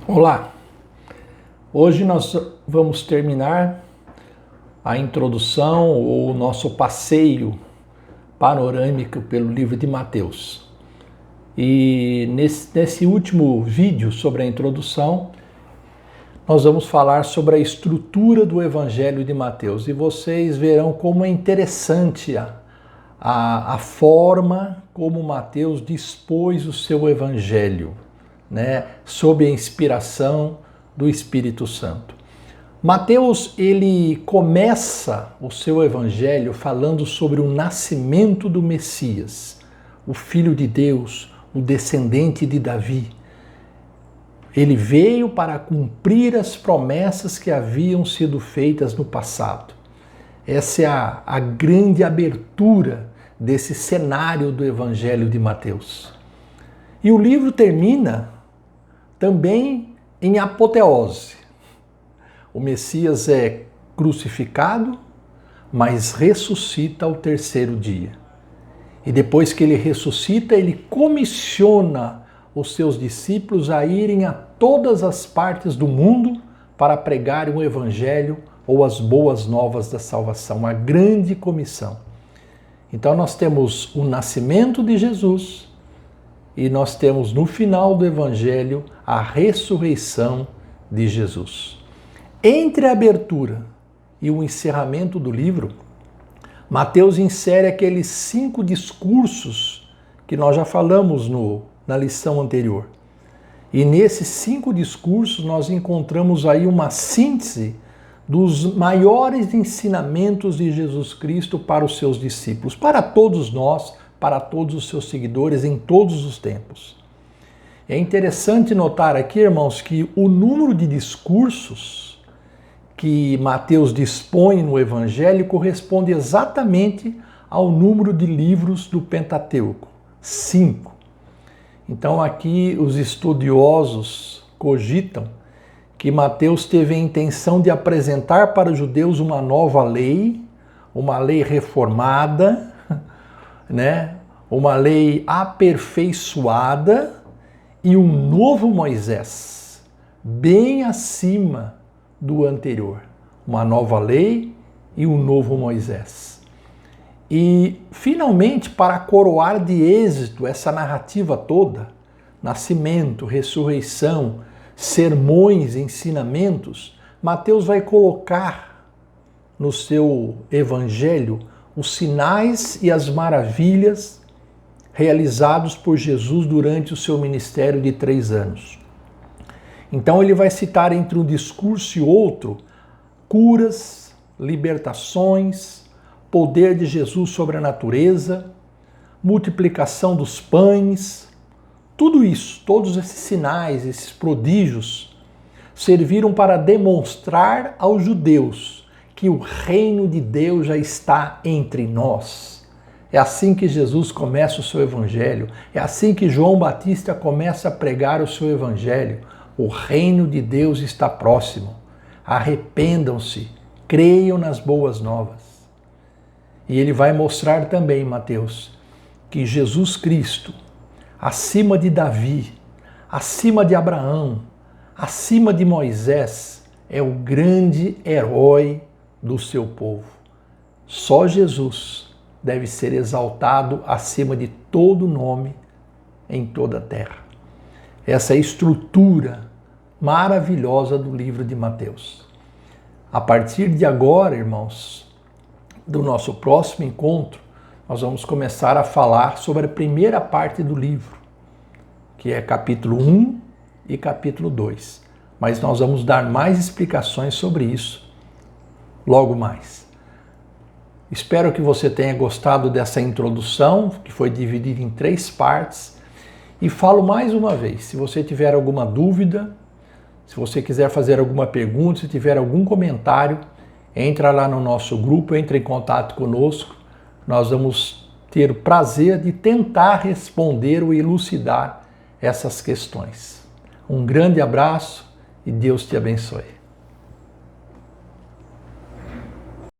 Olá! Hoje nós vamos terminar a introdução ou o nosso passeio panorâmico pelo livro de Mateus. E nesse último vídeo sobre a introdução, nós vamos falar sobre a estrutura do Evangelho de Mateus. E vocês verão como é interessante a forma como Mateus dispôs o seu Evangelho, sob a inspiração do Espírito Santo. Mateus, ele começa o seu evangelho falando sobre o nascimento do Messias, o Filho de Deus, o descendente de Davi. Ele veio para cumprir as promessas que haviam sido feitas no passado. Essa é a grande abertura desse cenário do evangelho de Mateus. E o livro termina também em apoteose. O Messias é crucificado, mas ressuscita ao terceiro dia. E depois que ele ressuscita, ele comissiona os seus discípulos a irem a todas as partes do mundo para pregarem o Evangelho ou as boas novas da salvação, uma grande comissão. Então nós temos o nascimento de Jesus e nós temos no final do Evangelho a ressurreição de Jesus. Entre a abertura e o encerramento do livro, Mateus insere aqueles 5 discursos que nós já falamos na lição anterior. E nesses 5 discursos nós encontramos aí uma síntese dos maiores ensinamentos de Jesus Cristo para os seus discípulos, para todos nós, para todos os seus seguidores em todos os tempos. É interessante notar aqui, irmãos, que o número de discursos que Mateus dispõe no Evangelho corresponde exatamente ao número de livros do Pentateuco, 5. Então aqui os estudiosos cogitam que Mateus teve a intenção de apresentar para os judeus uma nova lei, uma lei reformada, uma lei aperfeiçoada e um novo Moisés, bem acima do anterior. Uma nova lei e um novo Moisés. E, finalmente, para coroar de êxito essa narrativa toda, nascimento, ressurreição, sermões, ensinamentos, Mateus vai colocar no seu evangelho os sinais e as maravilhas realizados por Jesus durante o seu ministério de 3 anos. Então ele vai citar entre um discurso e outro curas, libertações, poder de Jesus sobre a natureza, multiplicação dos pães, tudo isso, todos esses sinais, esses prodígios, serviram para demonstrar aos judeus que o reino de Deus já está entre nós. É assim que Jesus começa o seu evangelho, é assim que João Batista começa a pregar o seu evangelho. O reino de Deus está próximo. Arrependam-se, creiam nas boas novas. E ele vai mostrar também, Mateus, que Jesus Cristo, acima de Davi, acima de Abraão, acima de Moisés, é o grande herói do seu povo. Só Jesus deve ser exaltado acima de todo nome em toda a terra. Essa é a estrutura maravilhosa do livro de Mateus. A partir de agora, irmãos, do nosso próximo encontro, nós vamos começar a falar sobre a primeira parte do livro, que é capítulo 1 e capítulo 2. Mas nós vamos dar mais explicações sobre isso logo mais. Espero que você tenha gostado dessa introdução, que foi dividida em 3 partes. E falo mais uma vez, se você tiver alguma dúvida, se você quiser fazer alguma pergunta, se tiver algum comentário, entra lá no nosso grupo, entre em contato conosco. Nós vamos ter o prazer de tentar responder ou elucidar essas questões. Um grande abraço e Deus te abençoe.